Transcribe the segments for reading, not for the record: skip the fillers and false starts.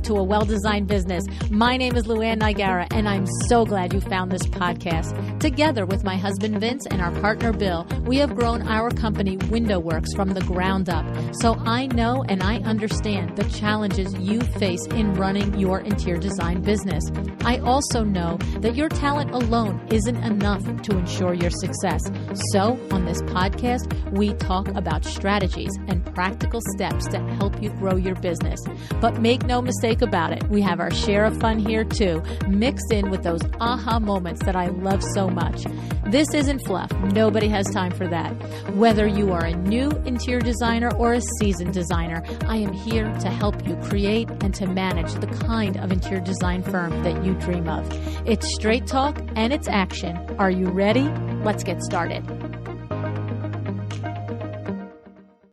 back to A Well-Designed Business. My name is LuAnn Nigara, and I'm so glad you found this podcast. Together with my husband Vince and our partner Bill, we have grown our company WindowWorks from the ground up. So I know and I understand the challenges you face in running your interior design business. I also know that your talent alone isn't enough to ensure your success. So on this podcast, we talk about strategies and practical steps to help you grow your business. But make no mistake about it, we have our share of fun here too, mixed in with those aha moments that I love so much. This isn't fluff. Nobody has time for that. Whether you are a new interior designer or a seasoned designer, I am here to help you create and to manage the kind of interior design firm that you dream of. It's straight talk and it's action. Are you ready? Let's get started.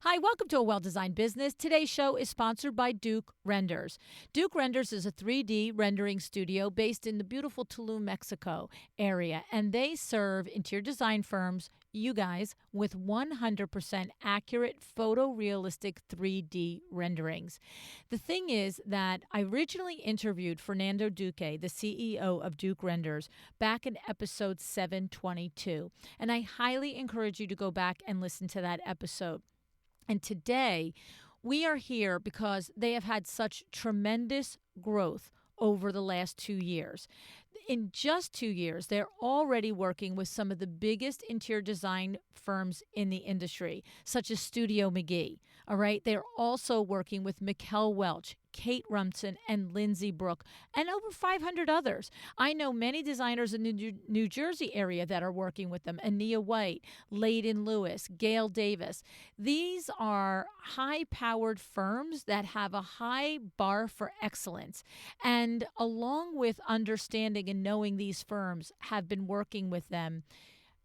Hi, welcome to A Well-Designed Business. Today's show is sponsored by Duque Renders. Duque Renders is a 3D rendering studio based in the beautiful Tulum, Mexico area, and they serve interior design firms, you guys, with 100% accurate photorealistic 3D renderings. The thing is that I originally interviewed Fernando Duque, the CEO of Duque Renders, back in episode 722, and I highly encourage you to go back and listen to that episode. And today, we are here because they have had such tremendous growth over the last 2 years. In just 2 years, they're already working with some of the biggest interior design firms in the industry, such as Studio McGee. All right. They're also working with Mikkel Welch, Kate Rumson, and Lindsay Brooke, and over 500 others. I know many designers in the New Jersey area that are working with them. Ania White, Layden Lewis, Gail Davis. These are high-powered firms that have a high bar for excellence. And along with understanding and knowing these firms have been working with them,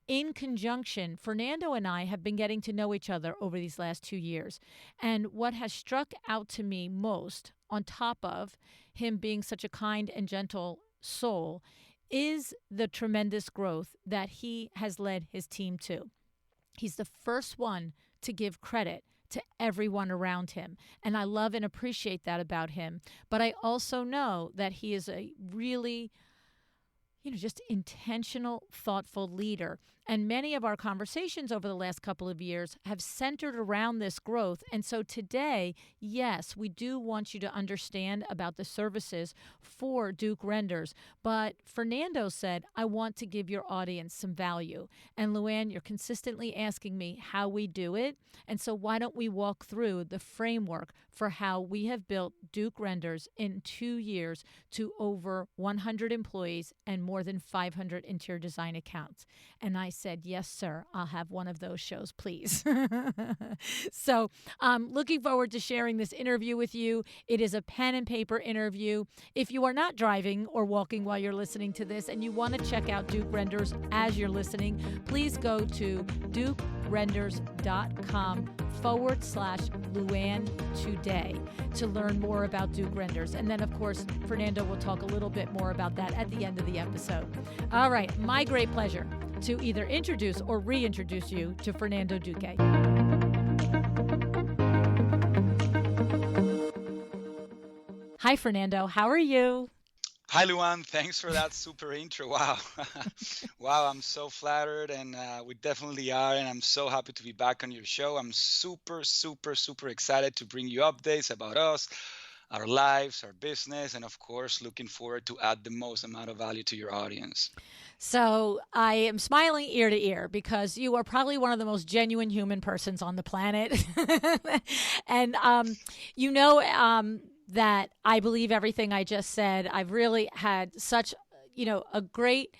in conjunction, Fernando and I have been getting to know each other over these last 2 years. And what has struck out to me most, on top of him being such a kind and gentle soul, is the tremendous growth that he has led his team to. He's the first one to give credit to everyone around him. And I love and appreciate that about him. But I also know that he is a really just intentional, thoughtful leader. And many of our conversations over the last couple of years have centered around this growth. And so today, yes, we do want you to understand about the services for Duque Renders. But Fernando said, I want to give your audience some value. And LuAnn, you're consistently asking me how we do it. And so why don't we walk through the framework for how we have built Duque Renders in 2 years to over 100 employees and more than 500 interior design accounts. And I said, yes, sir, I'll have one of those shows, please. So I'm looking forward to sharing this interview with you. It is a pen and paper interview. If you are not driving or walking while you're listening to this and you want to check out Duque Renders as you're listening, please go to duquerenders.com/LuAnn today to learn more about Duque Renders. And then, of course, Fernando will talk a little bit more about that at the end of the episode. All right, my great pleasure to either introduce or reintroduce you to Fernando Duque. Hi, Fernando. How are you? Hi, LuAnn. Thanks for that super intro. Wow. Wow, I'm so flattered, and we definitely are, and I'm so happy to be back on your show. I'm super, super, super excited to bring you updates about us, our lives, our business, and of course, looking forward to add the most amount of value to your audience. So I am smiling ear to ear because you are probably one of the most genuine human persons on the planet. And that I believe everything I just said. I've really had such, a great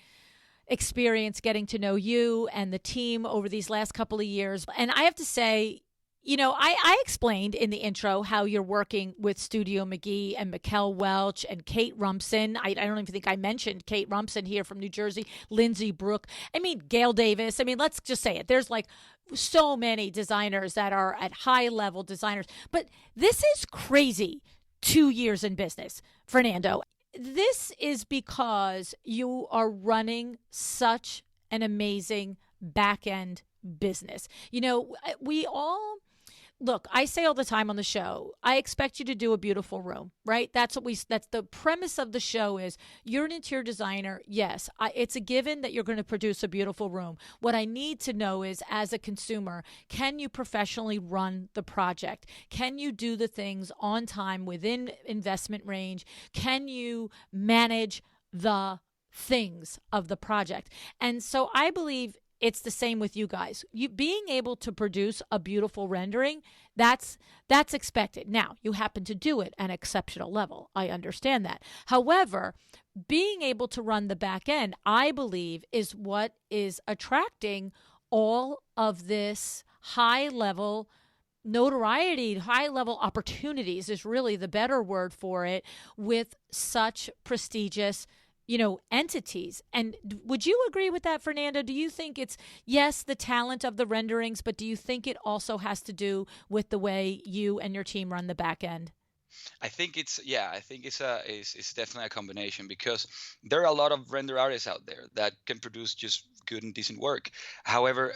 experience getting to know you and the team over these last couple of years. And I have to say, I explained in the intro how you're working with Studio McGee and Mikkel Welch and Kate Rumson. I don't even think I mentioned Kate Rumson here from New Jersey, Lindsay Brooke. Gail Davis. Let's just say it. There's so many designers that are at high level designers. But this is crazy. 2 years in business, Fernando. This is because you are running such an amazing back-end business. We all look, I say all the time on the show, I expect you to do a beautiful room, right? That's the premise of the show is you're an interior designer. Yes, it's a given that you're going to produce a beautiful room. What I need to know is, as a consumer, can you professionally run the project? Can you do the things on time within investment range? Can you manage the things of the project? And so I believe it's the same with you guys. You being able to produce a beautiful rendering, that's expected. Now, you happen to do it at an exceptional level. I understand that. However, being able to run the back end, I believe, is what is attracting all of this high level notoriety, high level opportunities is really the better word for it, with such prestigious entities. And would you agree with that, Fernando? Do you think it's, yes, the talent of the renderings, but do you think it also has to do with the way you and your team run the back end? I think it's definitely a combination, because there are a lot of render artists out there that can produce just good and decent work. However,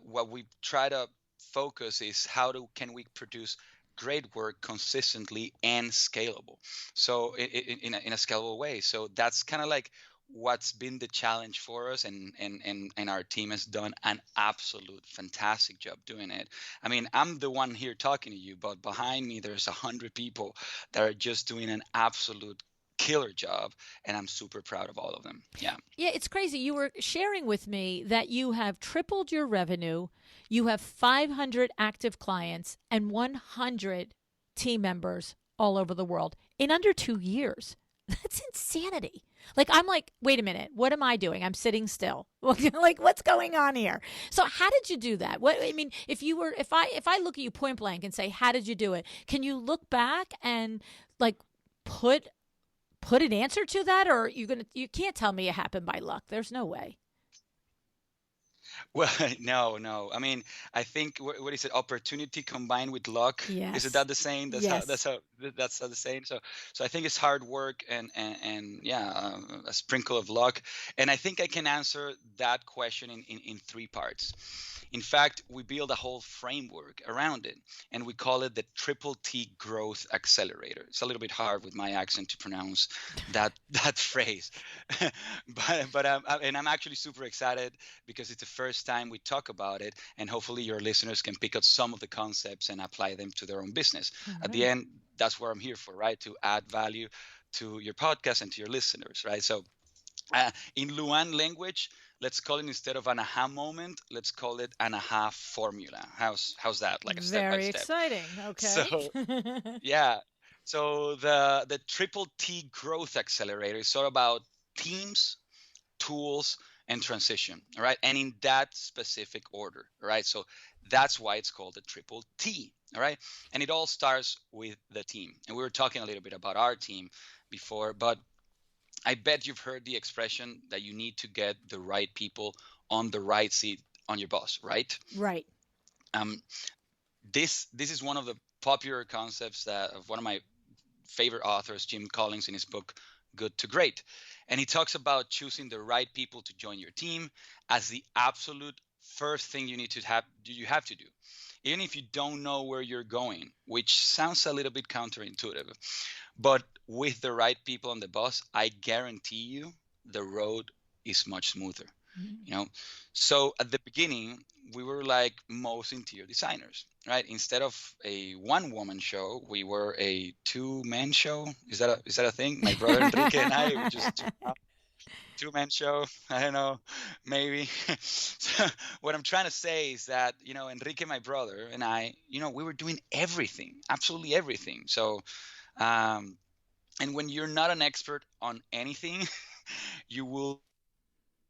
what we try to focus is can we produce great work consistently and scalable, so in a scalable way. So that's kind of like what's been the challenge for us, and our team has done an absolute fantastic job doing it. I mean, I'm the one here talking to you, but behind me there's 100 people that are just doing an absolute killer job, and I'm super proud of all of them. Yeah. Yeah, it's crazy. You were sharing with me that you have tripled your revenue, you have 500 active clients, and 100 team members all over the world in under 2 years. That's insanity. Like, I'm like, wait a minute, what am I doing? I'm sitting still. Like, what's going on here? So how did you do that? What I mean, if I look at you point blank and say, how did you do it? Can you look back and like put an answer to that, or you can't tell me it happened by luck? There's no way. Well, no, no. I mean, I think what is it? Opportunity combined with luck. Is it Yes. that the saying? Yes. That's how the saying. So I think it's hard work and yeah, a sprinkle of luck. And I think I can answer that question in three parts. In fact, we build a whole framework around it, and we call it the Triple T Growth Accelerator. It's a little bit hard with my accent to pronounce that phrase, and I'm actually super excited because it's the first time we talk about it, and hopefully your listeners can pick up some of the concepts and apply them to their own business. All At the right. end, that's what I'm here for, right? To add value to your podcast and to your listeners, right? So in LuAnn language, let's call it, instead of an aha moment, let's call it an aha formula. How's that? Like a step by Very step. exciting. So Okay. yeah. So the Triple T Growth Accelerator is all about teams, tools, and transition. All right. And in that specific order. All right. So that's why it's called the Triple T. All right. And it all starts with the team. And we were talking a little bit about our team before, but I bet you've heard the expression that you need to get the right people on the right seat on your bus, right? Right. Um, this is one of the popular concepts that of one of my favorite authors, Jim Collins, in his book Good to Great. And he talks about choosing the right people to join your team as the absolute first thing you have to do. Even if you don't know where you're going, which sounds a little bit counterintuitive, but with the right people on the bus, I guarantee you the road is much smoother. Mhm. You know, so at the beginning, we were like most interior designers, right? Instead of a one woman show, we were a two-man show. Is that a thing? My brother Enrique and I were just two-man show. I don't know, maybe. So what I'm trying to say is that, Enrique, my brother, and I, we were doing everything, absolutely everything. So and when you're not an expert on anything, you will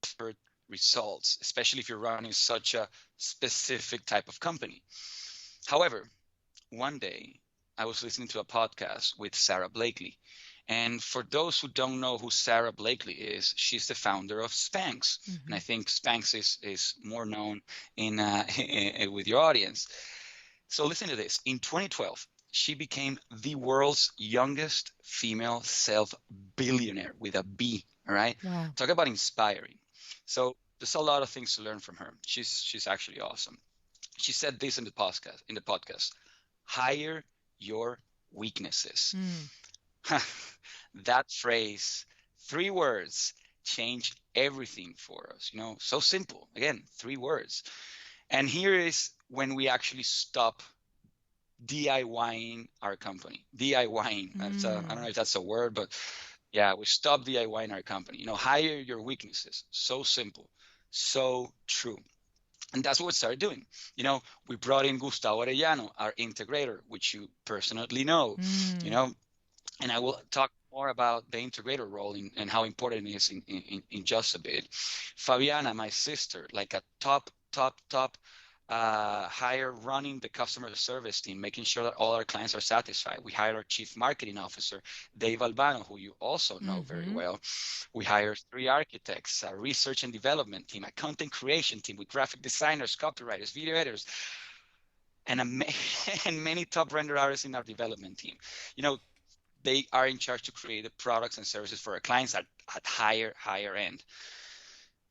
expert results, especially if you're running such a specific type of company. However, one day I was listening to a podcast with Sarah Blakely. And for those who don't know who Sarah Blakely is, she's the founder of Spanx. And I Mhm. think Spanx is more known in with your audience. So listen to this. In 2012, she became the world's youngest female self-billionaire with a B. All right. Wow. Talk about inspiring. So there's a lot of things to learn from her. She's actually awesome. She said this in the podcast. hire your weaknesses. Mm. That phrase, 3 words, changed everything for us. So simple. Again, 3 words. And here is when we actually stop DIYing our company. DIYing. I don't know Mm. if that's a word, but yeah, we stop DIYing our company. Hire your weaknesses. So simple, so true. And that's what we started doing. We brought in Gustavo Arellano, our integrator, which you personally know. You Mm. know, and I will talk more about the integrator role and how important it is in just a bit. Fabiana, my sister, like a top hire running the customer service team, making sure that all our clients are satisfied. We hired our chief marketing officer, Dave Albano, who you also know very Mm-hmm. well. We hired 3 architects, a research and development team, a content creation team with graphic designers, copywriters, video editors, and and many top render artists in our development team. You know, they are in charge to create the products and services for our clients at higher end.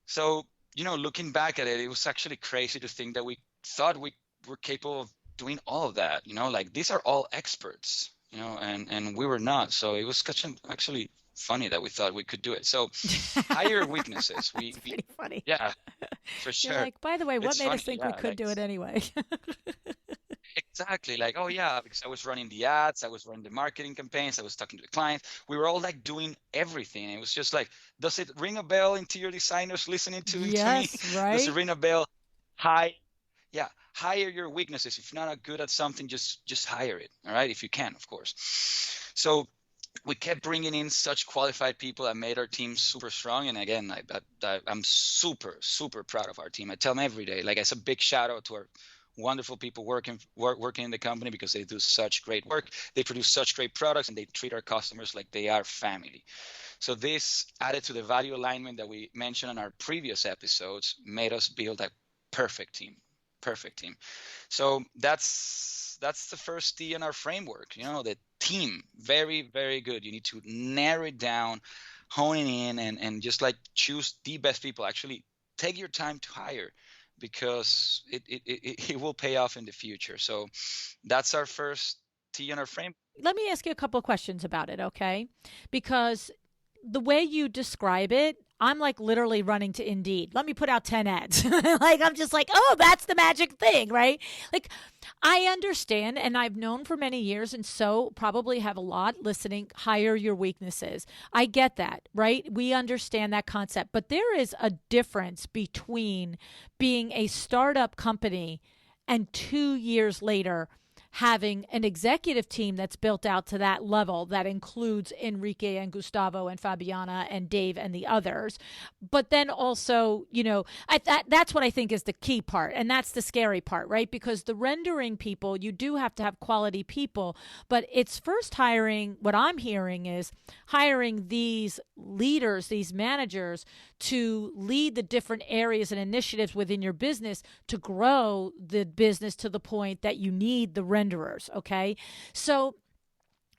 So, looking back at it, it was actually crazy to think that we thought we were capable of doing all of that. Like these are all experts, and we were not. So it was actually funny that we thought we could do it. So higher weaknesses. That's We pretty funny. yeah, for You're sure. like, by the way, what It's made us funny. think we Yeah, could like do it anyway? exactly. Like, oh yeah, because I was running the ads, I was running the marketing campaigns, I was talking to the clients. We were all like doing everything. It was just like, does it ring a bell, interior designers listening to me? Yes, Does it right? ring a bell? Hi, yeah, hire your weaknesses. If you're not good at something, just hire it. All right, if you can, of course. So we kept bringing in such qualified people that made our team super strong. And again, I'm super proud of our team. I tell them every day, like, it's a big shout out to our wonderful people working in the company, because they do such great work. They produce such great products, and they treat our customers like they are family. So this, added to the value alignment that we mentioned in our previous episodes, made us build a perfect team. Perfect team. So that's the first T in our framework. The team, very, very good. You need to narrow it down, hone it in, and just like choose the best people. Actually, take your time to hire, because it will pay off in the future. So that's our first T in our frame. Let me ask you a couple of questions about it, okay? Because the way you describe it, I'm like literally running to Indeed. Let me put out 10 ads. Like, I'm just like, oh, that's the magic thing, right? Like, I understand, and I've known for many years, and so probably have a lot listening, hire your weaknesses. I get that, right? We understand that concept. But there is a difference between being a startup company and 2 years later having an executive team that's built out to that level that includes Enrique and Gustavo and Fabiana and Dave and the others. But then also, that's what I think is the key part. And that's the scary part, right? Because the rendering people, you do have to have quality people, but it's first hiring. What I'm hearing is hiring these leaders, these managers to lead the different areas and initiatives within your business to grow the business to the point that you need the renderers. Okay. So,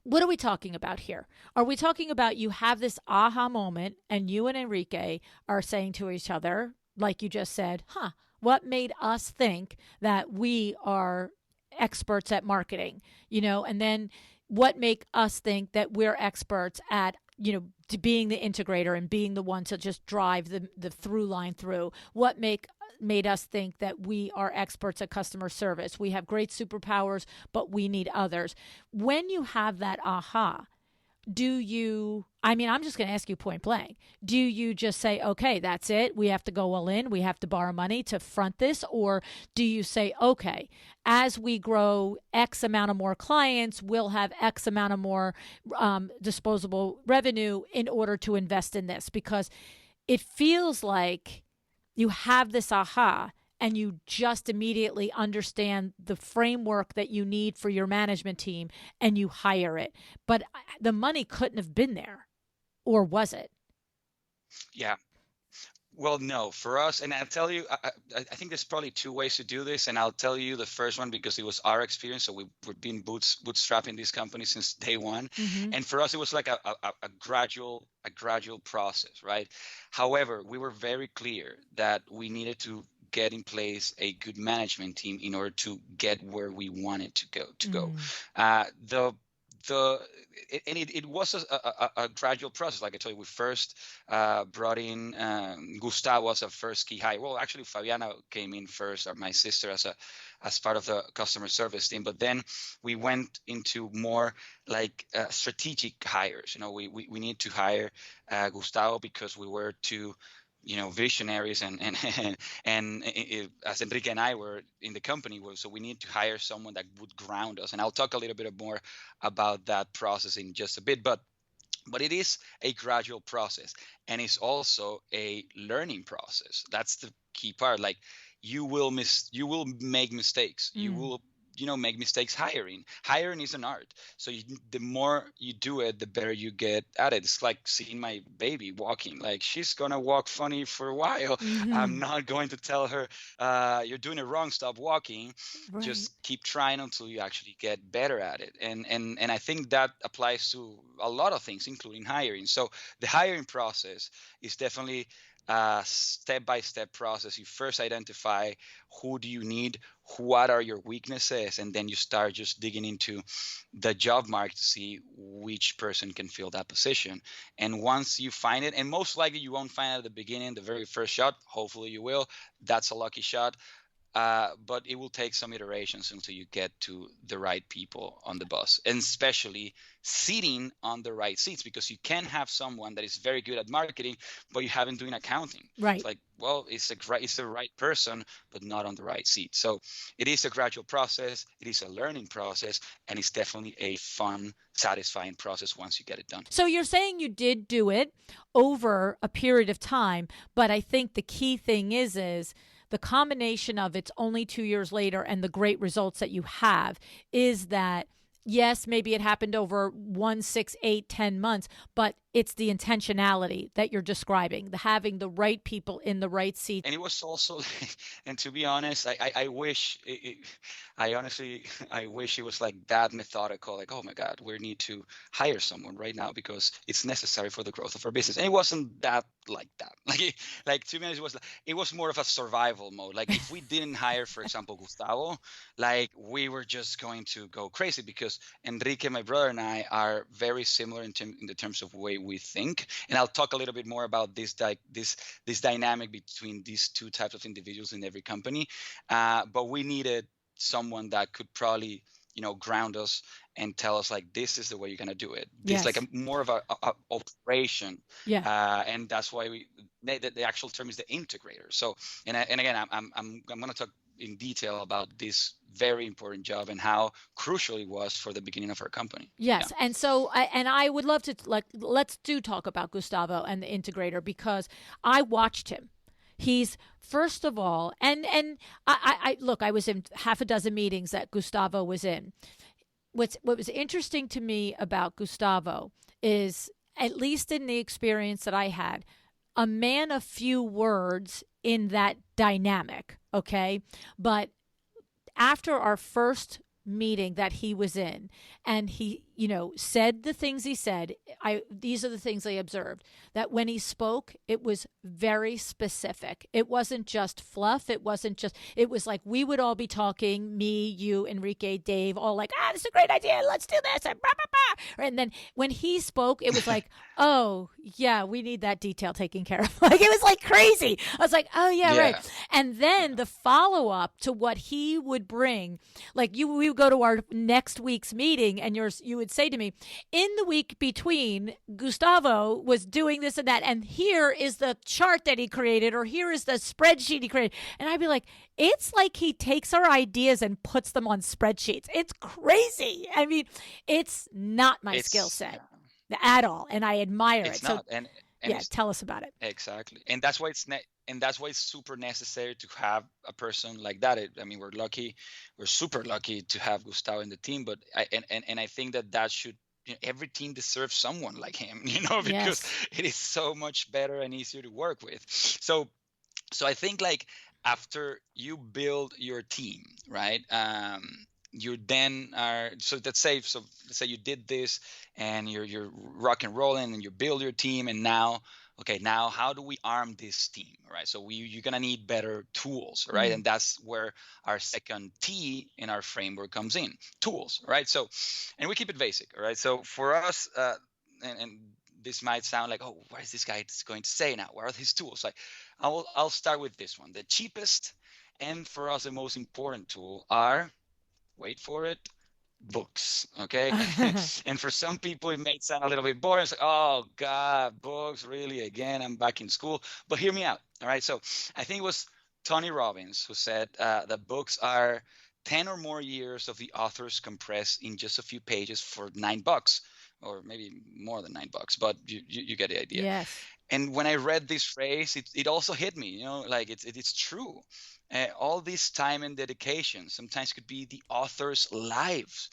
what are we talking about here? Are we talking about you have this aha moment and you and Enrique are saying to each other, like you just said, what made us think that we are experts at marketing, and then what make us think that we're experts at, to being the integrator and being the one to just drive the through line through? What made us think that we are experts at customer service? We have great superpowers, but we need others. When you have that aha, I'm just going to ask you point blank. Do you just say, okay, that's it. We have to go all in. We have to borrow money to front this. Or do you say, okay, as we grow X amount of more clients, we'll have X amount of more disposable revenue in order to invest in this? Because it feels like you have this aha and you just immediately understand the framework that you need for your management team and you hire it. But the money couldn't have been there, or was it? Yeah. Well, no, for us, and I'll tell you, I think there's probably 2 ways to do this, and I'll tell you the first one because it was our experience. So we've been bootstrapping this company since day one, Mm-hmm. and for us, it was like a gradual process, right? However, we were very clear that we needed to get in place a good management team in order to get where we wanted to go. The the and it was a gradual process. Like I told you, we first brought in Gustavo as a first key hire. Well, actually, Fabiana came in first, or my sister, as part of the customer service team. But then we went into more like strategic hires. We need to hire Gustavo because we were two visionaries, and as Enrique and I were in the company, so we need to hire someone that would ground us. And I'll talk a little bit more about that process in just a bit, but it is a gradual process, and it's also a learning process. That's the key part. Like, you will make mistakes. You will make mistakes hiring is an art. So the more you do it, the better you get at it. It's like seeing my baby walking. Like, she's gonna walk funny for a while. I'm not going to tell her you're doing it wrong, stop walking. Right. Just keep trying until you actually get better at it. And I think that applies to a lot of things, including hiring. So the hiring process is definitely a step-by-step process. You first identify who do you need, what are your weaknesses, and then you start just digging into the job market to see which person can fill that position. And once you find it, and most likely you won't find it at the beginning, the very first shot, hopefully you will, that's a lucky shot. But it will take some iterations until you get to the right people on the bus, and especially sitting on the right seats, because you can have someone that is very good at marketing, but you haven't doing accounting. Right. It's like, well, it's the right person, but not on the right seat. So it is a gradual process. It is a learning process, and it's definitely a fun, satisfying process once you get it done. So you're saying you did do it over a period of time, but I think the key thing is the combination of it's only 2 years later and the great results that you have is that, yes, maybe it happened over 1, 6, 8, 10 months, but it's the intentionality that you're describing, the having the right people in the right seat. And it was also, and to be honest, I wish I honestly, I wish it was like that methodical, like, oh my God, we need to hire someone right now because it's necessary for the growth of our business. And it wasn't that like that. Like to be honest, it was more of a survival mode. Like, if we didn't hire, for example, Gustavo, like, we were just going to go crazy, because Enrique, my brother, and I are very similar in the terms of way we think. And I'll talk a little bit more about this dynamic between these two types of individuals in every company. But we needed someone that could probably ground us and tell us, like, this is the way you're gonna do it. This Yes. like more of a operation. Yeah. And that's why the actual term is the integrator. So and again, I'm gonna talk in detail about this very important job and how crucial it was for the beginning of our company. Yes. And so, I would love to, let's talk about Gustavo and the integrator, because I watched him. He's, first of all, and I look, I was in half a dozen meetings that Gustavo was in. What was interesting to me about Gustavo is, at least in the experience that I had, a man of few words in that dynamic, okay? But after our first meeting that he was in, and he said the things he said, these are the things I observed, that when he spoke, it was very specific. It wasn't just fluff. It was like we would all be talking, me, you, Enrique, Dave, all like, this is a great idea, let's do this, and blah, blah, blah. And then when he spoke, it was like, oh yeah, we need that detail taken care of. Like, it was like crazy. I was like, oh yeah. Right. And then the follow-up to what he would bring, like, we would go to our next week's meeting, and you would say to me, in the week between, Gustavo was doing this and that, and here is the chart that he created, or here is the spreadsheet he created. And I'd be like, it's like he takes our ideas and puts them on spreadsheets. It's crazy. I mean, it's not my skill set at all, and I admire it. It's not. And yeah, tell us about it. Exactly. And that's why it's super necessary to have a person like that. I mean, we're super lucky to have Gustavo in the team, but I think that should, every team deserves someone like him, because it is so much better and easier to work with. So I think, like, after you build your team, right? You then are, so let's say you did this and you're rock and rolling and you build your team, and now okay, now how do we arm this team, right? So you're gonna need better tools, right? Mm. And that's where our second T in our framework comes in, tools, right? So, and we keep it basic, right? So for us, and this might sound like, oh, what is this guy going to say now? What are his tools? Like, I'll start with this one. The cheapest and for us the most important tool are, wait for it, books. Okay. And for some people it may sound a little bit boring. It's like, oh god, books, really, again, I'm back in school. But hear me out. All right, so I think it was Tony Robbins who said that books are 10 or more years of the authors compressed in just a few pages for $9, or maybe more than $9, but you get the idea. Yes. And when I read this phrase, it also hit me, like it's true. All this time and dedication sometimes could be the author's lives,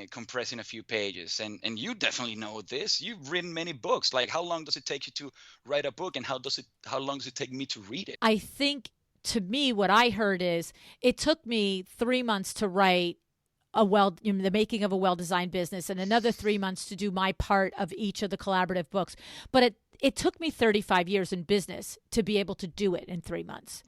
compressed in a few pages. And you definitely know this. You've written many books. Like, how long does it take you to write a book, and how long does it take me to read it? I think to me, what I heard is it took me 3 months to write the making of a well-designed business, and another 3 months to do my part of each of the collaborative books. But it took me 35 years in business to be able to do it in 3 months.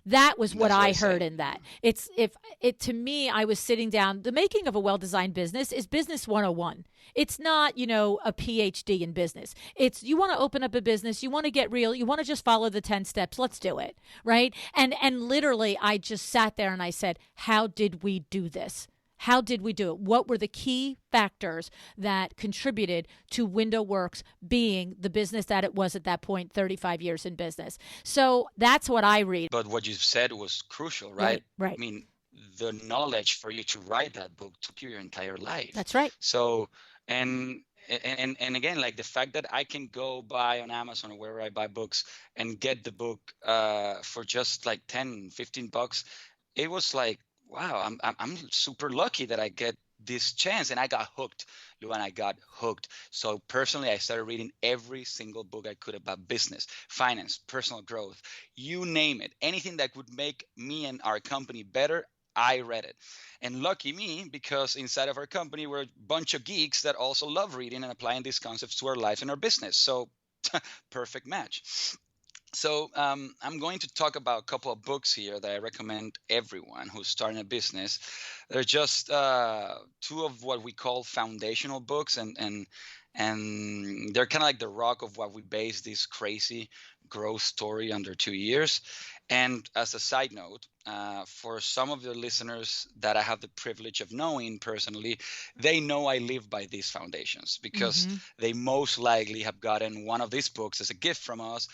That was what That's what I I heard say. in that. It's if it to me, I was sitting down. The making of a well-designed business is business 101. It's not, a PhD in business. It's, you want to open up a business, you want to get real, you want to just follow the 10 steps. Let's do it, right? And literally I just sat there and I said, "How did we do this? How did we do it? What were the key factors that contributed to Window Works being the business that it was at that point, 35 years in business?" So that's what I read. But what you said was crucial, right? Right, I right. mean, the knowledge for you to write that book took you your entire life. That's right. So, and and again, like the fact that I can go buy on Amazon or wherever I buy books and get the book for just like 10, $15, it was like, wow, I'm super lucky that I get this chance, and I got hooked, LuAnn. I got hooked. So personally, I started reading every single book I could about business, finance, personal growth, you name it, anything that would make me and our company better. I read it. And lucky me, because inside of our company, we're a bunch of geeks that also love reading and applying these concepts to our lives and our business. So perfect match. So I'm going to talk about a couple of books here that I recommend everyone who's starting a business. They're just two of what we call foundational books, and they're kind of like the rock of what we base this crazy growth story under 2 years. And as a side note, for some of the listeners that I have the privilege of knowing personally, they know I live by these foundations because Mm-hmm. they most likely have gotten one of these books as a gift from us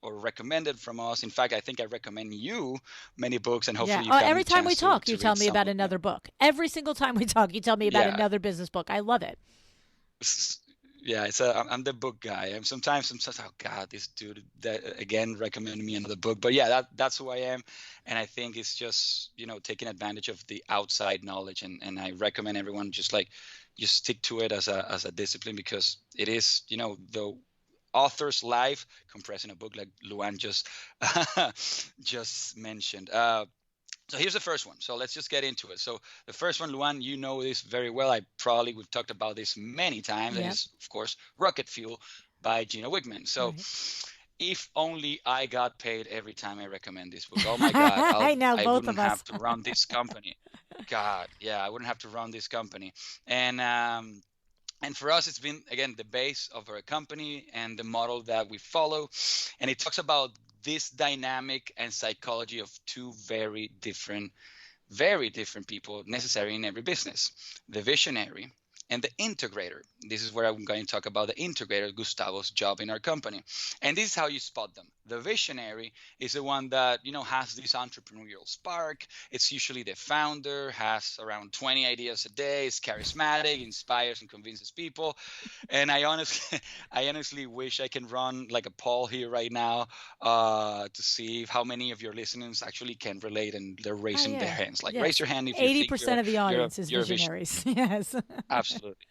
or recommended from us. In fact, I think I recommend you many books, and Yeah. hopefully you've Oh, gotten every the time we chance talk, you to tell read me some about of them. another book. Every single time we talk, you tell me about Yeah, another business book. I love it. yeah. I'm the book guy. I'm sometimes, oh God, this dude that again recommended me another book. But yeah, that's who I am, and I think it's just taking advantage of the outside knowledge, and I recommend everyone just stick to it as a discipline, because it is the author's life compressed in a book, like LuAnn just mentioned. So here's the first one. So let's just get into it. So the first one, LuAnn, you know this very well. We've talked about this many times, and Yep. it's of course Rocket Fuel by Gino Wickman. So Right. if only I got paid every time I recommend this book. Oh my God, I know, I both of wouldn't us. have to run this company. God, yeah, I wouldn't have to run this company. And and for us, it's been, again, the base of our company and the model that we follow. And it talks about this dynamic and psychology of two very different people necessary in every business: the visionary and the integrator. This is where I'm going to talk about the integrator, Gustavo's job in our company. And this is how you spot them. The visionary is the one that, has this entrepreneurial spark. It's usually the founder, has around 20 ideas a day, is charismatic, inspires and convinces people. And I honestly, I honestly wish I can run like a poll here right now to see how many of your listeners actually can relate, and they're Oh, raising their yeah. hands. Like, raise Yes. your hand if you think 80% of the audience is you're a vision. visionaries. Yes. Absolutely.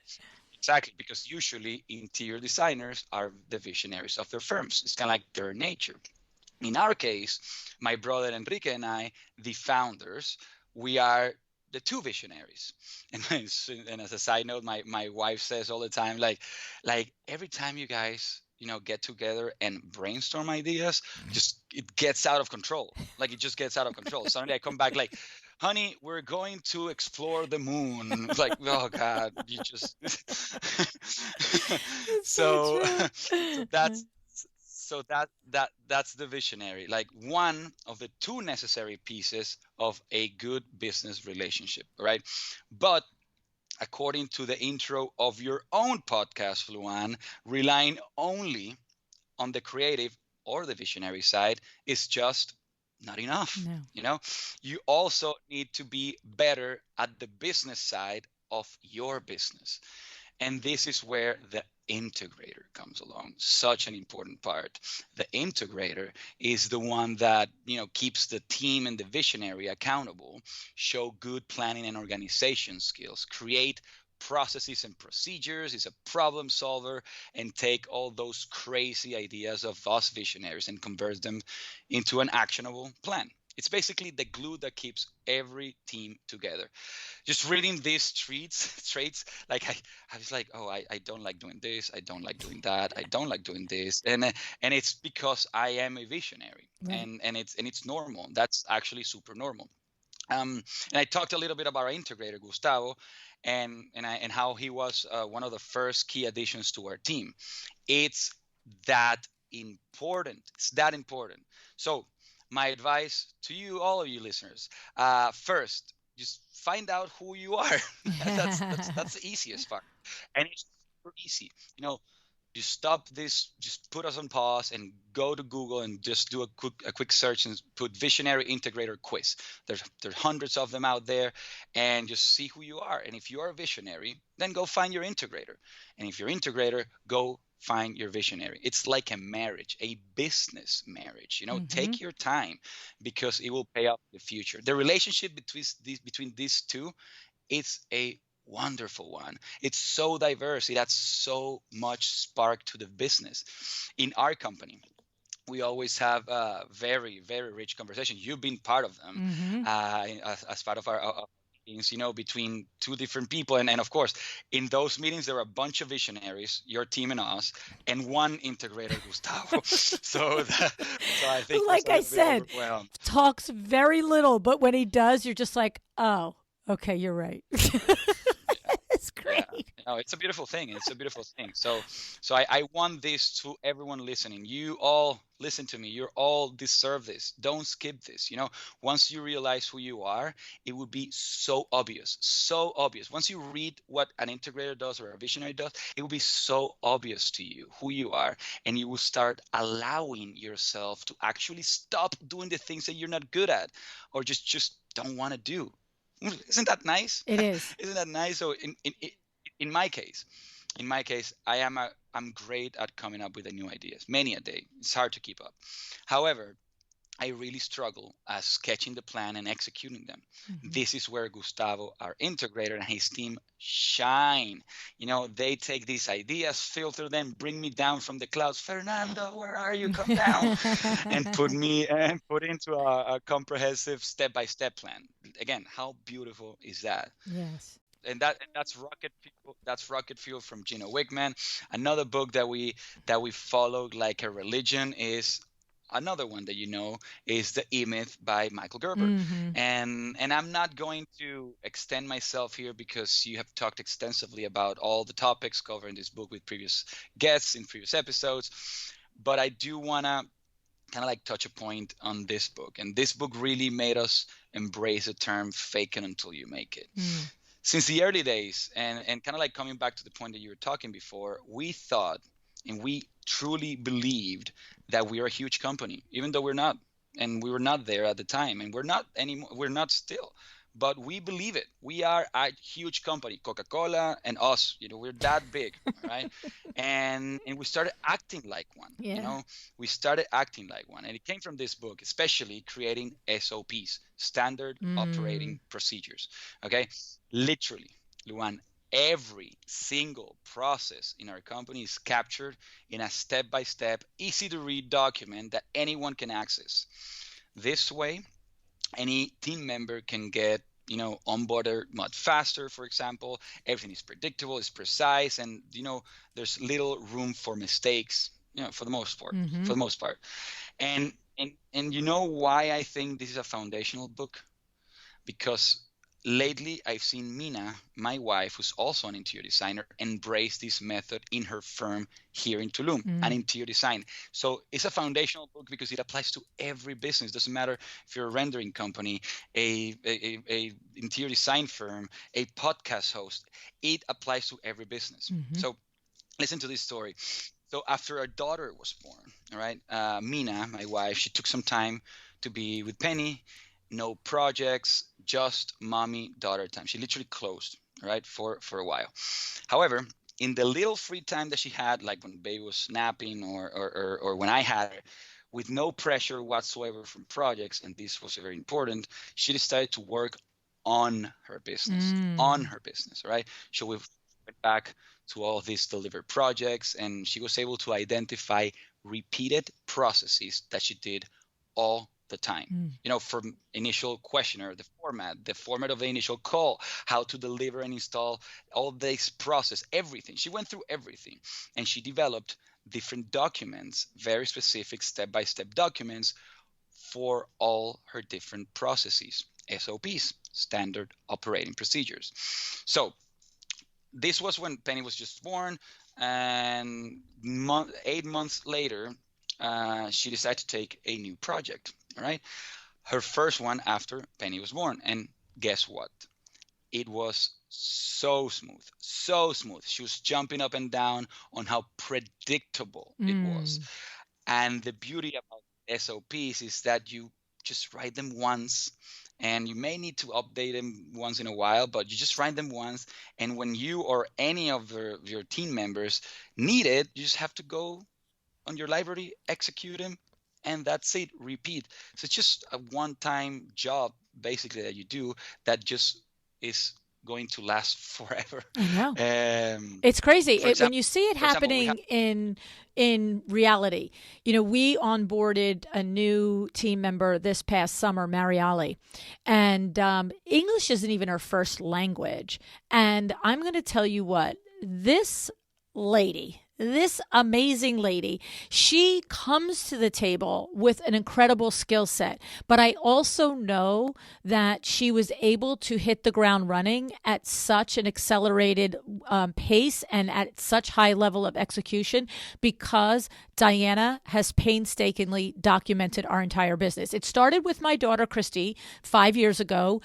Exactly, because usually interior designers are the visionaries of their firms. It's kind of like their nature. In our case, my brother Enrique and I, the founders, we are the two visionaries. And as a side note, my wife says all the time, like every time you guys get together and brainstorm ideas, just it gets out of control. Like it just gets out of control. Suddenly I come back like, honey, we're going to explore the moon. It's like, oh God, you just It's so so true. so that's the visionary, like one of the two necessary pieces of a good business relationship, right? But according to the intro of your own podcast, LuAnn, relying only on the creative or the visionary side is just not enough. No. You also need to be better at the business side of your business. And this is where the integrator comes along, such an important part. The integrator is the one that, keeps the team and the visionary accountable, show good planning and organization skills, create processes and procedures, is a problem solver, and take all those crazy ideas of us visionaries and convert them into an actionable plan. It's basically the glue that keeps every team together. Just reading these traits, like I was like, oh, I don't like doing this, I don't like doing that, I don't like doing this, and it's because I am a visionary, Right. and it's normal. That's actually super normal. And I talked a little bit about our integrator Gustavo, and how he was one of the first key additions to our team. It's that important. It's that important. So my advice to you, all of you listeners, first, just find out who you are. That's the easiest part, and it's super easy. You stop this, just put us on pause and go to Google and just do a quick search and put visionary integrator quiz. There's hundreds of them out there, and just see who you are. And if you are a visionary, then go find your integrator. And if you're integrator, go find your visionary. It's like a marriage, a business marriage. Mm-hmm. Take your time, because it will pay off in the future. The relationship between these two, it's a wonderful one. It's so diverse. It adds so much spark to the business. In our company, we always have very, very rich conversations. You've been part of them, Mm-hmm. as part of our meetings, between two different people. And of course, in those meetings, there are a bunch of visionaries, your team and us, and one integrator, Gustavo. So I think he was Like a I little bit said, overwhelmed. talks very little, but when he does, you're just like, oh, okay, you're right. It's Yeah, great. no, it's a beautiful thing. It's a beautiful thing. So I want this to everyone listening. You all listen to me. You all deserve this. Don't skip this. Once you realize who you are, it will be so obvious, so obvious. Once you read what an integrator does or a visionary does, it will be so obvious to you who you are, and you will start allowing yourself to actually stop doing the things that you're not good at, or just don't want to do. Isn't that nice? It is. Isn't that nice? So in my case, I'm great at coming up with the new ideas. Many a day. It's hard to keep up. However, I really struggle at sketching the plan and executing them. Mm-hmm. This is where Gustavo, our integrator, and his team shine. They take these ideas, filter them, bring me down from the clouds. Fernando, where are you? Come down, and put into a comprehensive step-by-step plan. Again, how beautiful is that? Yes. And that's Rocket Fuel. That's Rocket Fuel from Gino Wickman. Another book that we followed like a religion is another one that is The E-Myth by Michael Gerber. Mm-hmm. And I'm not going to extend myself here, because you have talked extensively about all the topics covered in this book with previous guests in previous episodes. But I do want to kind of like touch a point on this book. And this book really made us embrace the term fake it until you make it. Mm. Since the early days, and kind of like coming back to the point that you were talking before, we thought and we truly believed that we are a huge company, even though we're not. And we were not there at the time, and we're not anymore. We're not still, but we believe it. We are a huge company, Coca-Cola and us. We're that big, right? And we started acting like one. Yeah. We started acting like one, and it came from this book, especially creating SOPs, standard Mm. operating procedures. Okay, literally, LuAnn, every single process in our company is captured in a step-by-step, easy-to-read document that anyone can access. This way, any team member can get onboarded much faster. For example, everything is predictable, it's precise, and there's little room for mistakes. for the most part, Mm-hmm. for the most part. And you know why I think this is a foundational book? Because lately I've seen Mina, my wife, who's also an interior designer, embrace this method in her firm here in Tulum, an Mm. interior design. So it's a foundational book because it applies to every business. Doesn't matter if you're a rendering company, a interior design firm, a podcast host. It applies to every business. Mm-hmm. So listen to this story. So after our daughter was born, all right, Mina, my wife, she took some time to be with Penny. No projects, just mommy daughter time. She literally closed, all right, for a while. However, in the little free time that she had, like when baby was napping or when I had her, with no pressure whatsoever from projects, and this was very important, she decided to work on her business, on Mm. her business, right? So we went back to all these delivered projects, and she was able to identify repeated processes that she did all the time. Mm. From initial questionnaire, the format of the initial call, how to deliver and install all this process, everything. She went through everything, and she developed different documents, very specific step-by-step documents for all her different processes, SOPs, standard operating procedures. So this was when Penny was just born, and 8 months later, she decided to take a new project. All right, her first one after Penny was born, and guess what? It was so smooth, so smooth. She was jumping up and down on how predictable it was. Mm. And the beauty about SOPs is that you just write them once, and you may need to update them once in a while, but you just write them once. And when you or any of your team members need it, you just have to go on your library, execute them, and that's it. Repeat. So it's just a one-time job basically that you do that just is going to last forever. I know. Um, It's crazy for when example, you see it for example, we have. happening in reality. We onboarded a new team member this past summer, Mariali, and English isn't even her first language. And I'm going to tell you what, this amazing lady, she comes to the table with an incredible skill set. But I also know that she was able to hit the ground running at such an accelerated pace and at such high level of execution because Diana has painstakingly documented our entire business. It started with my daughter, Christy, 5 years ago.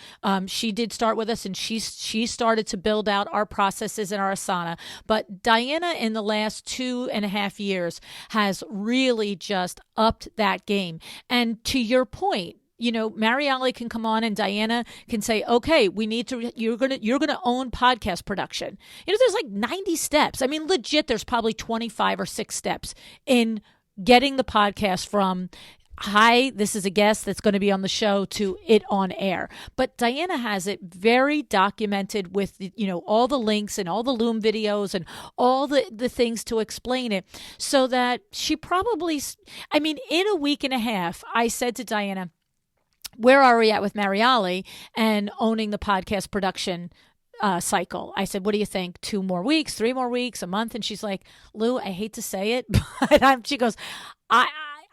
She did start with us, and she started to build out our processes in our Asana. But Diana, in the last 2.5 years, has really just upped that game. And to your point, Mariali can come on and Diana can say, okay, you're gonna own podcast production. There's like 90 steps. I mean, legit, there's probably 25 or 6 steps in getting the podcast from hi, this is a guest that's going to be on the show to it on air. But Diana has it very documented with, all the links and all the Loom videos and all the things to explain it so that she probably, in a week and a half, I said to Diana, where are we at with Mariali and owning the podcast production cycle? I said, what do you think? 2 more weeks, 3 more weeks, a month? And she's like, Lou, I hate to say it, but she goes,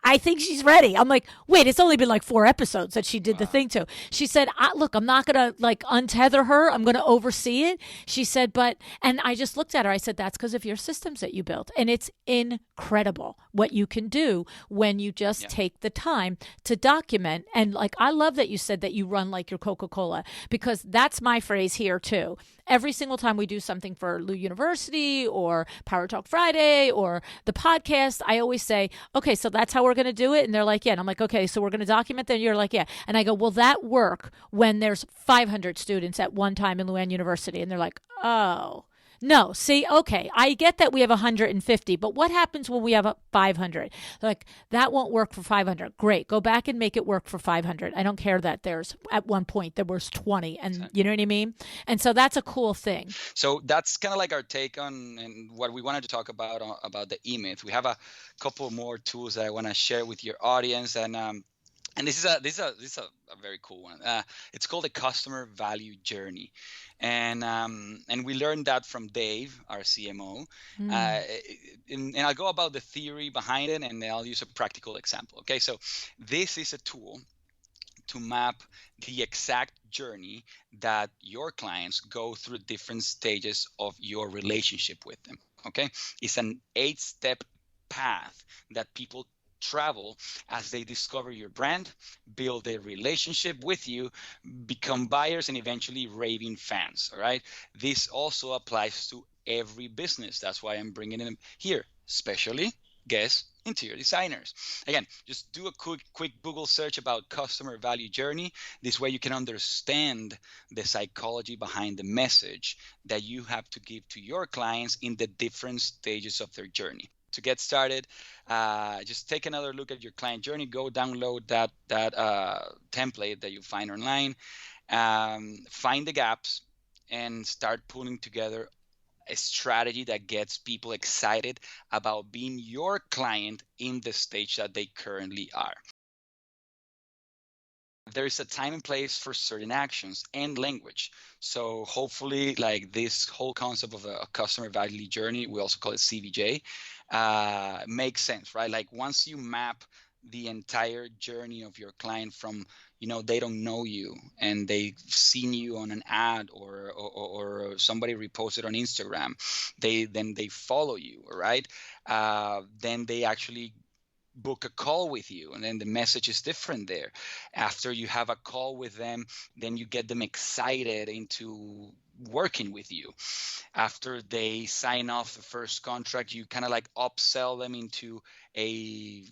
I think she's ready. I'm like, wait, it's only been like 4 episodes that she did the thing to. She said, look, I'm not going to like untether her. I'm going to oversee it. She said, and I just looked at her. I said, that's because of your systems that you built. And it's incredible what you can do when you just take the time to document. And like, I love that you said that you run like your Coca-Cola, because that's my phrase here too. Every single time we do something for Lu University or Power Talk Friday or the podcast, I always say, okay, so that's how we're going to do it. And they're like, yeah. And I'm like, okay, so we're going to document that. You're like, yeah. And I go, will that work when there's 500 students at one time in LuAnn University? And they're like, oh. No, see, okay, I get that we have 150, but what happens when we have 500? Like, that won't work for 500. Great, go back and make it work for 500. I don't care that there's, at one point, there was 20, and you know what I mean? And so that's a cool thing. So that's kind of like our take on and what we wanted to talk about the E-Myth. We have a couple more tools that I want to share with your audience, and And this is a very cool one. It's called the customer value journey, and we learned that from Dave, our CMO. Uh, Mm. and I'll go about the theory behind it, and then I'll use a practical example. Okay, so this is a tool to map the exact journey that your clients go through different stages of your relationship with them. Okay, it's an 8-step path that people travel as they discover your brand, build a relationship with you, become buyers, and eventually raving fans. All right, this also applies to every business. That's why I'm bringing it here, especially guess interior designers. Again, just do a quick Google search about customer value journey. This way you can understand the psychology behind the message that you have to give to your clients in the different stages of their journey. To get started, just take another look at your client journey. Go download that template that you find online. Find the gaps and start pulling together a strategy that gets people excited about being your client in the stage that they currently are. There is a time and place for certain actions and language. So hopefully, like this whole concept of a customer value journey, we also call it CVJ, makes sense, right? Like once you map the entire journey of your client from, they don't know you and they've seen you on an ad or somebody reposted on Instagram, they follow you, right? Then they actually book a call with you, and then the message is different there. After you have a call with them, then you get them excited into working with you. After they sign off the first contract, you kind of like upsell them into a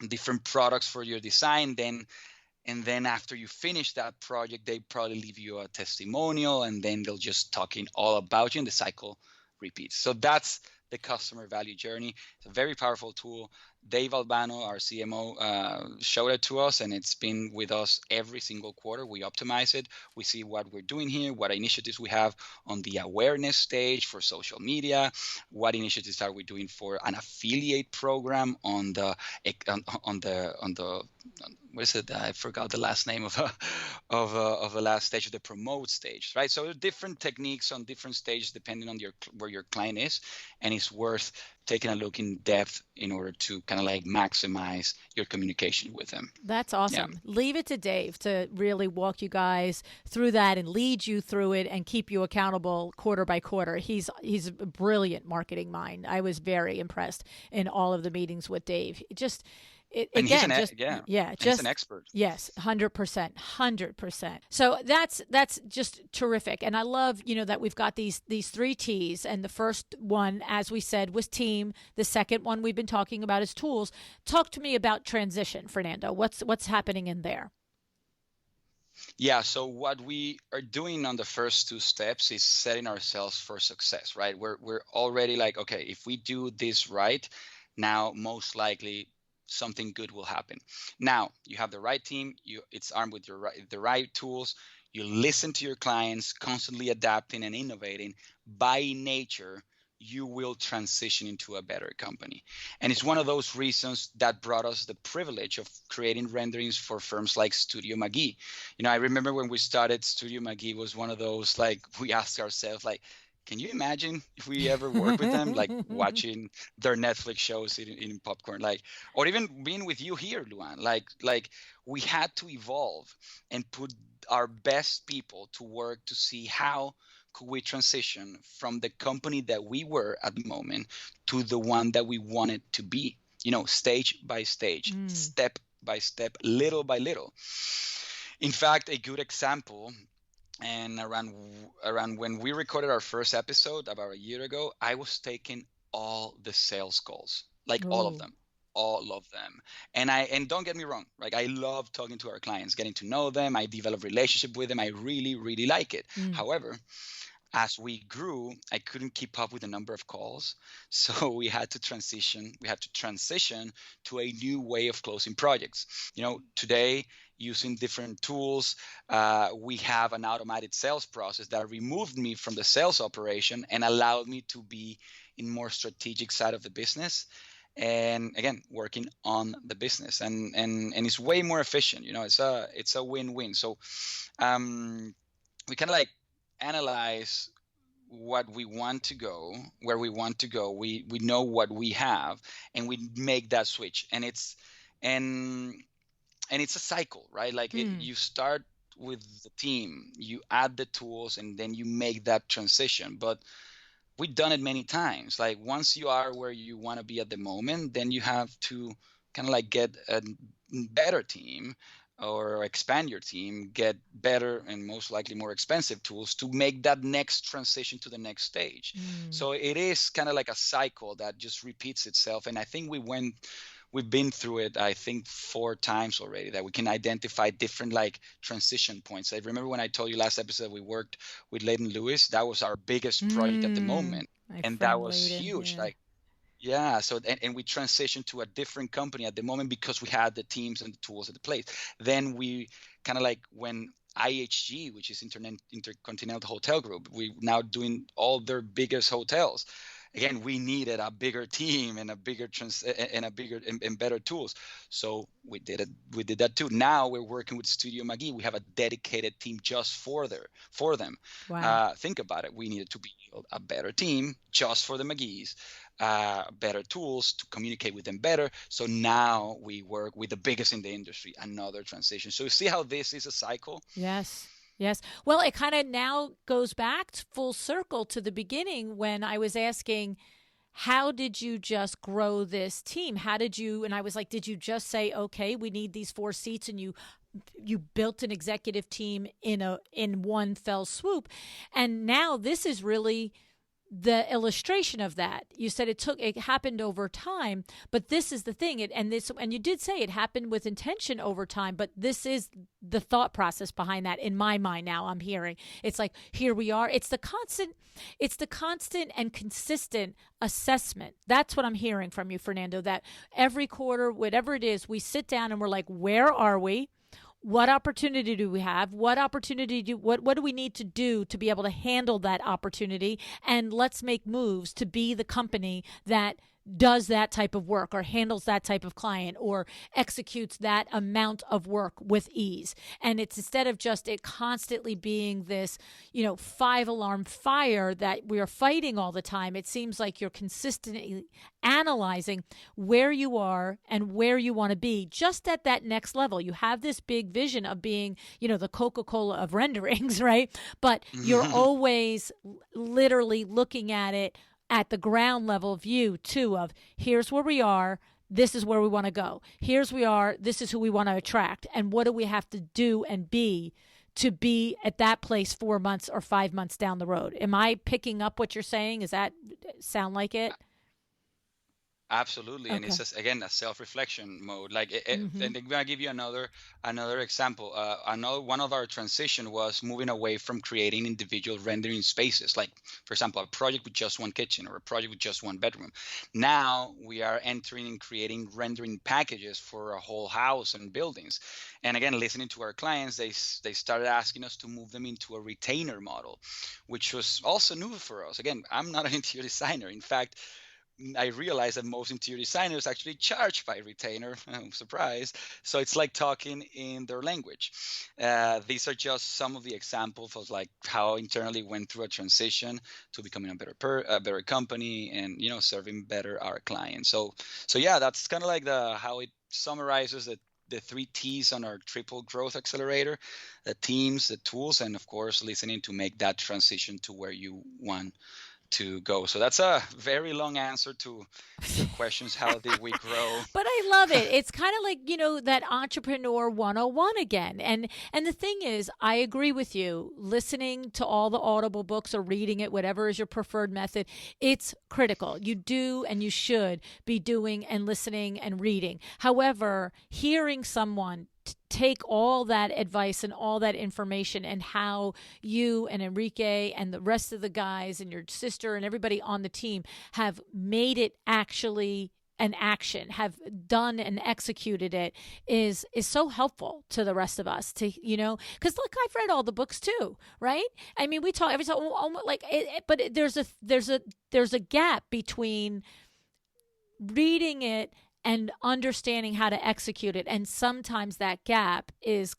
different products for your design. Then after you finish that project, they probably leave you a testimonial, and then they'll just talking all about you, and the cycle repeats. So that's the customer value journey. It's a very powerful tool. Dave Albano, our CMO, showed it to us, and it's been with us every single quarter. We optimize it. We see what we're doing here, what initiatives we have on the awareness stage for social media, what initiatives are we doing for an affiliate program on the what is it? I forgot the last name of of the last stage of the promote stage, right? So there are different techniques on different stages depending on where your client is, and it's worth taking a look in depth in order to kind of like maximize your communication with them. That's Yeah. awesome. Leave it to Dave to really walk you guys through that and lead you through it and keep you accountable quarter by quarter. He's a brilliant marketing mind. I was very impressed in all of the meetings with Dave. And he's Again, just yeah, yeah, and he's an just expert. yes, 100%, 100%. So that's just terrific, and I love that we've got these three T's, and the first one, as we said, was team. The second one we've been talking about is tools. Talk to me about transition, Fernando. What's happening in there? Yeah, so what we are doing on the first two steps is setting ourselves for success, right? We're already like, okay, if we do this right, now most likely something good will happen. Now you have the right team, it's armed with the right tools. You listen to your clients, constantly adapting and innovating. By nature, you will transition into a better company. And it's one of those reasons that brought us the privilege of creating renderings for firms like Studio McGee. I remember when we started, Studio McGee was one of those, like, we asked ourselves, like, can you imagine if we ever work with them, like watching their Netflix shows in popcorn, like, or even being with you here, LuAnn, like we had to evolve and put our best people to work to see how could we transition from the company that we were at the moment to the one that we wanted to be, stage by stage, Mm. step by step, little by little. In fact, a good example, and around when we recorded our first episode about a year ago, I was taking all the sales calls, like Oh. all of them. And don't get me wrong, like I love talking to our clients, getting to know them. I develop relationship with them. I really, really like it. Mm. However, as we grew, I couldn't keep up with the number of calls. So we had to transition to a new way of closing projects. Today, using different tools, we have an automated sales process that removed me from the sales operation and allowed me to be in more strategic side of the business. and again working on the business, and it's way more efficient. It's a win-win. So we kind of like analyze what we want to go, where we want to go. We know what we have, and we make that switch. And it's a cycle, right? Like Mm. you start with the team, you add the tools, and then you make that transition. But we've done it many times. Like once you are where you want to be at the moment, then you have to kind of like get a better team or expand your team, get better and most likely more expensive tools to make that next transition to the next stage. Mm. So it is kind of like a cycle that just repeats itself. And I think we've been through it, I think 4 times already, that we can identify different like transition points. I remember when I told you last episode we worked with Leighton Lewis. That was our biggest project at the Mm. moment, My and that friend was Layden, huge. yeah. Like, yeah, so and we transitioned to a different company at the moment because we had the teams and the tools at the place. Then we kind of like when IHG, which is Intercontinental Hotel Group, we now doing all their biggest hotels. Again, we needed a bigger team and a bigger and a bigger and better tools. So we did it. We did that too. Now we're working with Studio McGee. We have a dedicated team just for them. Wow. Think about it. We needed to build a better team just for the McGees, better tools to communicate with them better. So now we work with the biggest in the industry, another transition. So you see how this is a cycle? Yes. Yes. Well, it kind of now goes back full circle to the beginning when I was asking, how did you just grow this team? How did you, and I was like, did you just say, okay, we need these 4 seats, and you built an executive team in one fell swoop? And now this is really the illustration of that. You said it happened over time, but this is the thing. And you did say it happened with intention over time, but this is the thought process behind that in my mind. Now I'm hearing it's like, here we are. It's the constant and consistent assessment. That's what I'm hearing from you, Fernando, that every quarter, whatever it is, we sit down and we're like, where are we? What opportunity do we have? What do we need to do to be able to handle that opportunity? And let's make moves to be the company that does that type of work or handles that type of client or executes that amount of work with ease. And it's instead of just it constantly being this, 5 alarm fire that we are fighting all the time, it seems like you're consistently analyzing where you are and where you want to be just at that next level. You have this big vision of being, the Coca-Cola of renderings, right? But you're always literally looking at the ground level view too, of here's where we are, this is where we want to go, here's we are, this is who we want to attract, and what do we have to do and be to be at that place 4 months or 5 months down the road. Am I picking up what you're saying? Does that sound like it? Absolutely, and it's Okay. just, again a self-reflection mode. Like, Mm-hmm. and I'm gonna give you another example. Another one of our transition was moving away from creating individual rendering spaces. Like, for example, a project with just one kitchen or a project with just one bedroom. Now we are entering and creating rendering packages for a whole house and buildings. And again, listening to our clients, they started asking us to move them into a retainer model, which was also new for us. Again, I'm not an interior designer. In fact, I realized that most interior designers actually charge by retainer. Surprise. So it's like talking in their language. These are just some of the examples of like how internally went through a transition to becoming a better company, and serving better our clients. So yeah, that's kind of like the how it summarizes the 3 T's on our triple growth accelerator: the teams, the tools, and of course listening to make that transition to where you want to go. So that's a very long answer to your questions. How did we grow? But I love it. It's kind of like, that entrepreneur 101 again. And the thing is, I agree with you. Listening to all the Audible books or reading it, whatever is your preferred method, it's critical. You do and you should be doing and listening and reading. However, hearing someone take all that advice and all that information and how you and Enrique and the rest of the guys and your sister and everybody on the team have made it actually an action, have done and executed it, is so helpful to the rest of us to, because look, I've read all the books too, right? I mean, we talk every time, like but there's a gap between reading it and understanding how to execute it. And sometimes that gap is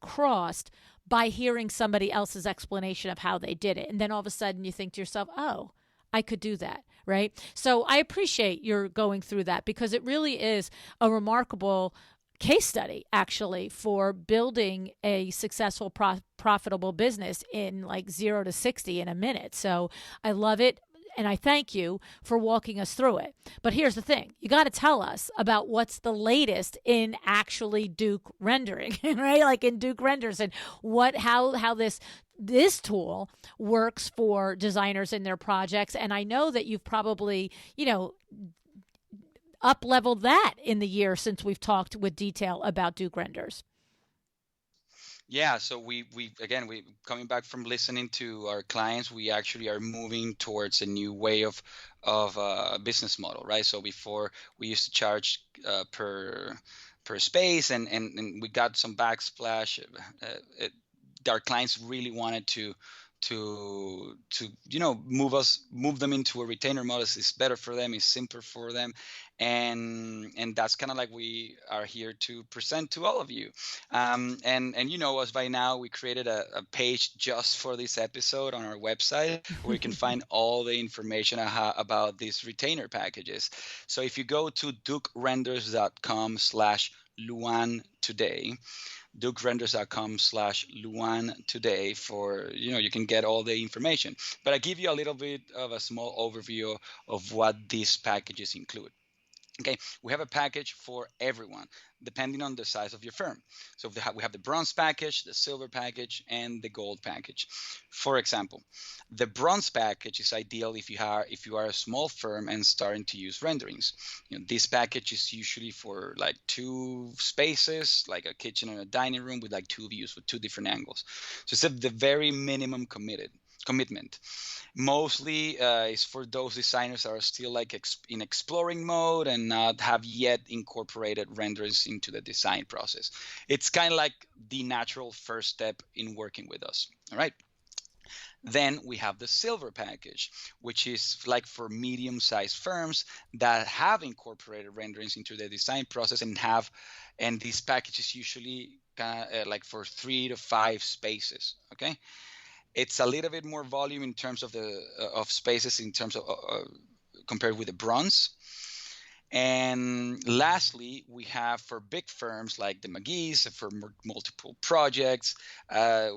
crossed by hearing somebody else's explanation of how they did it. And then all of a sudden you think to yourself, oh, I could do that, right? So I appreciate your going through that, because it really is a remarkable case study, actually, for building a successful, profitable business in like 0 to 60 in a minute. So I love it. And I thank you for walking us through it. But here's the thing. You got to tell us about what's the latest in actually Duke rendering, right? Like in Duke renders, and how this tool works for designers in their projects. And I know that you've probably, up leveled that in the year since we've talked with detail about Duke renders. Yeah, so we again, we coming back from listening to our clients, we actually are moving towards a new way of business model, right? So before we used to charge per space, and we got some backsplash. Our clients really wanted to move them into a retainer model. It's better for them, it's simpler for them, and that's kind of like we are here to present to all of you. And you know us by now. We created a page just for this episode on our website where you can find all the information about these retainer packages. So if you go to dukerenders.com/LuAnn today, dukerenders.com/LuAnn today, for you can get all the information. But I give you a little bit of a small overview of what these packages include. Okay, we have a package for everyone, depending on the size of your firm. So we have the bronze package, the silver package, and the gold package. For example, the bronze package is ideal if you are a small firm and starting to use renderings. This package is usually for like 2 spaces, like a kitchen and a dining room with like 2 views with 2 different angles. So it's the very minimum commitment. Mostly is for those designers that are still like in exploring mode and not have yet incorporated renders into the design process. It's kind of like the natural first step in working with us. All right. Then we have the silver package, which is like for medium-sized firms that have incorporated renderings into the design process and this package is usually like for 3 to 5 spaces. Okay. It's a little bit more volume in terms of of spaces in terms of compared with the bronze. And lastly, we have for big firms like the McGee's, for multiple projects,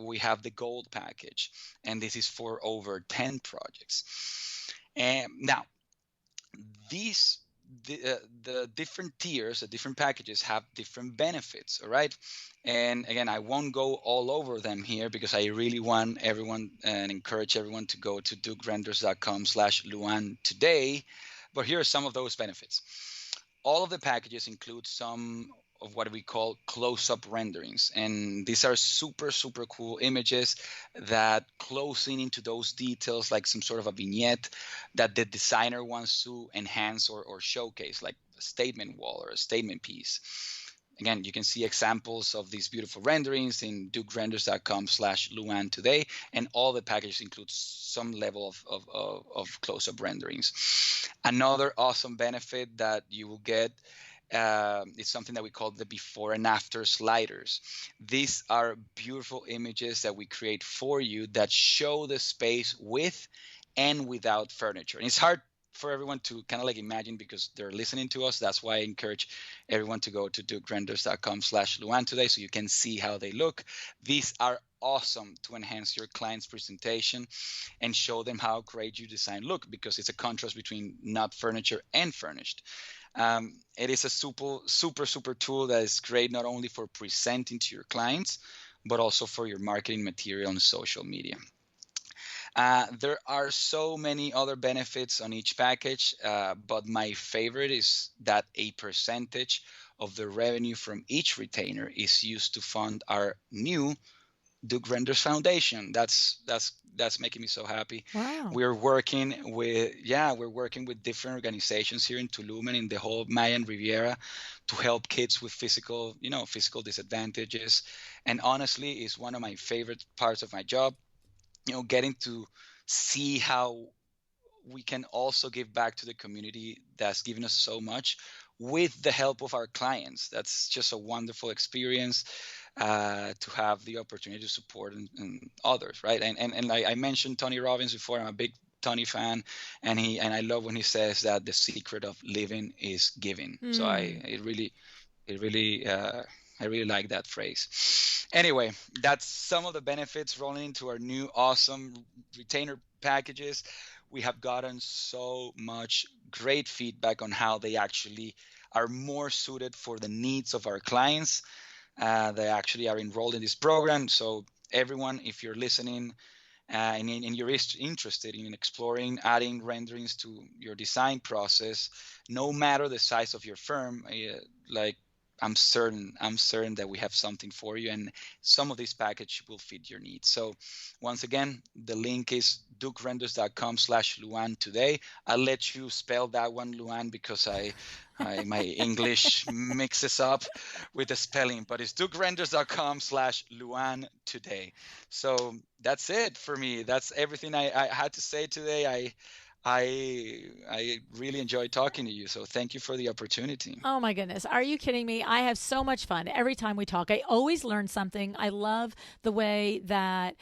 we have the gold package, and this is for over 10 projects. And now, the different tiers, the different packages have different benefits, all right? And again, I won't go all over them here because I really want everyone and encourage everyone to go to dukerenders.com/LuAnn today. But here are some of those benefits. All of the packages include some of what we call close-up renderings. And these are super, super cool images that close in into those details, like some sort of a vignette that the designer wants to enhance or showcase, like a statement wall or a statement piece. Again, you can see examples of these beautiful renderings in dukerenders.com/LuAnn today, and all the packages include some level of close-up renderings. Another awesome benefit that you will get is something that we call the before and after sliders. These are beautiful images that we create for you that show the space with and without furniture. And it's hard for everyone to kind of like imagine because they're listening to us. That's why I encourage everyone to go to dukerenders.com/LuAnn today so you can see how they look. These are awesome to enhance your client's presentation and show them how great your design look, because it's a contrast between not furniture and furnished. It is a super tool that is great not only for presenting to your clients, but also for your marketing material on social media. There are so many other benefits on each package, but my favorite is that a percentage of the revenue from each retainer is used to fund our new Duke Renders Foundation. That's making me so happy. Wow. We're working with different organizations here in Tulum and in the whole Mayan Riviera to help kids with physical disadvantages. And honestly, it's one of my favorite parts of my job. Getting to see we can also give back to the community that's given us so much with the help of our clients. That's just a wonderful experience to have the opportunity to support and others, right? And I mentioned Tony Robbins before. I'm a big Tony fan, and I love when he says that the secret of living is giving. So I really like that phrase. Anyway, that's some of the benefits rolling into our new awesome retainer packages. We have gotten so much great feedback on how they actually are more suited for the needs of our clients. They actually are enrolled in this program. So everyone, if you're listening and you're interested in exploring adding renderings to your design process, no matter the size of your firm, like I'm certain that we have something for you, and some of this package will fit your needs. So once again, the link is dukerenders.com/LuAnn today. I'll let you spell that one, LuAnn, because my English mixes up with the spelling, but it's dukerenders.com/LuAnn today. So that's it for me. That's everything I had to say today. I really enjoyed talking to you. So thank you for the opportunity. Oh my goodness. Are you kidding me? I have so much fun every time we talk. I always learn something. I love the way that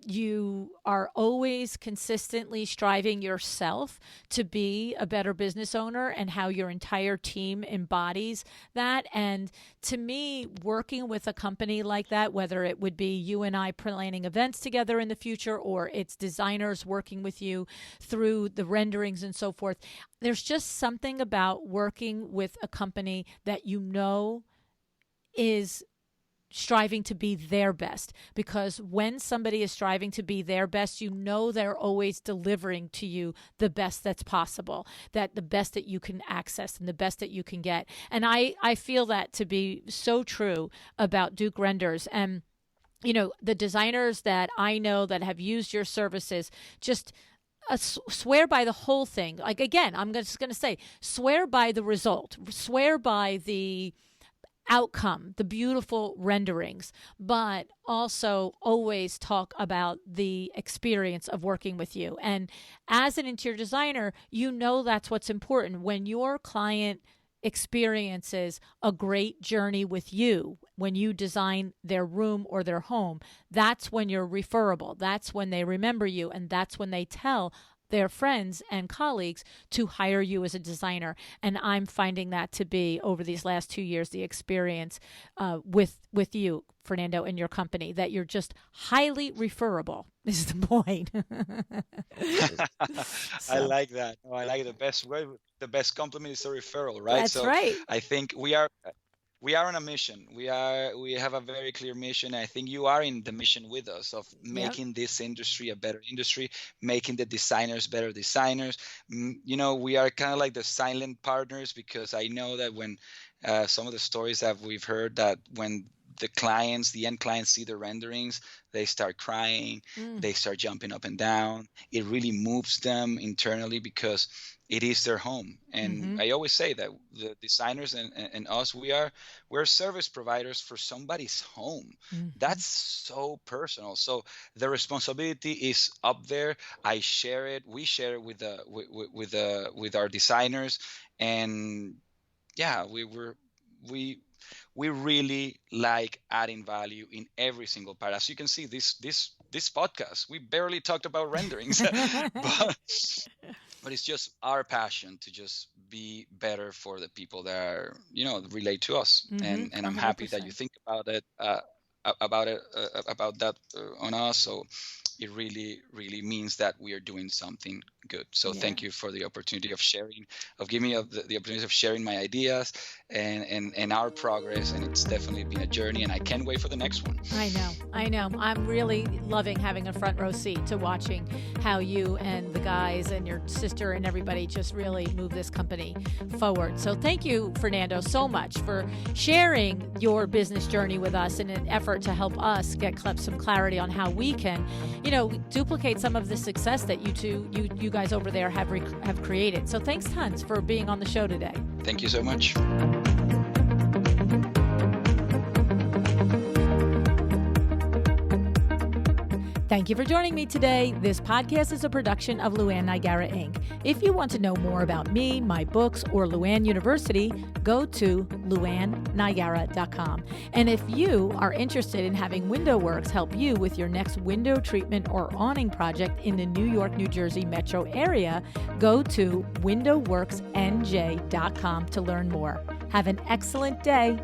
you are always consistently striving yourself to be a better business owner, and how your entire team embodies that. And to me, working with a company like that, whether it would be you and I planning events together in the future, or it's designers working with you through the renderings and so forth, there's just something about working with a company that you know is striving to be their best. Because when somebody is striving to be their best, you know they're always delivering to you the best that's possible, that the best that you can access and the best that you can get. And I feel that to be so true about Duke Renders. And you know, the designers that I know that have used your services just swear by the whole thing. Like, again, I'm just going to say, swear by the result, swear by the outcome, the beautiful renderings, but also always talk about the experience of working with you. And as an interior designer, you know that's what's important. When your client experiences a great journey with you, when you design their room or their home, that's when you're referable. That's when they remember you, and that's when they tell their friends and colleagues to hire you as a designer. And I'm finding that to be, over these last 2 years, the experience with you, Fernando, and your company, that you're just highly referable is the point. I like that. Oh, I like the best way. The best compliment is a referral, right? That's right. I think we are on a mission. We have a very clear mission. I think you are in the mission with us of making this industry a better industry, making the designers better designers. You know, we are kind of like the silent partners, because I know that when some of the stories that we've heard, that when the end clients see the renderings, they start crying, they start jumping up and down. It really moves them internally, because it is their home. And I always say that the designers and us, we're service providers for somebody's home. That's so personal. So the responsibility is up there. I share it. We share it with our designers. And yeah, we really like adding value in every single part. As you can see, this podcast, we barely talked about renderings, but it's just our passion to just be better for the people that are, relate to us. And I'm happy that you think about that on us. So it really, really means that we are doing something good. So thank you for the opportunity of sharing, giving me the opportunity of sharing my ideas and our progress. And it's definitely been a journey, and I can't wait for the next one. I know. I'm really loving having a front row seat to watching how you and the guys and your sister and everybody just really move this company forward. So thank you, Fernando, so much for sharing your business journey with us in an effort to help us get some clarity on how we can, duplicate some of the success that you guys over there have created. So thanks tons for being on the show today. Thank you so much. Thank you for joining me today. This podcast is a production of LuAnn Nigara, Inc. If you want to know more about me, my books, or LuAnn University, go to LuAnnNigara.com. And if you are interested in having WindowWorks help you with your next window treatment or awning project in the New York, New Jersey metro area, go to WindowWorksNJ.com to learn more. Have an excellent day.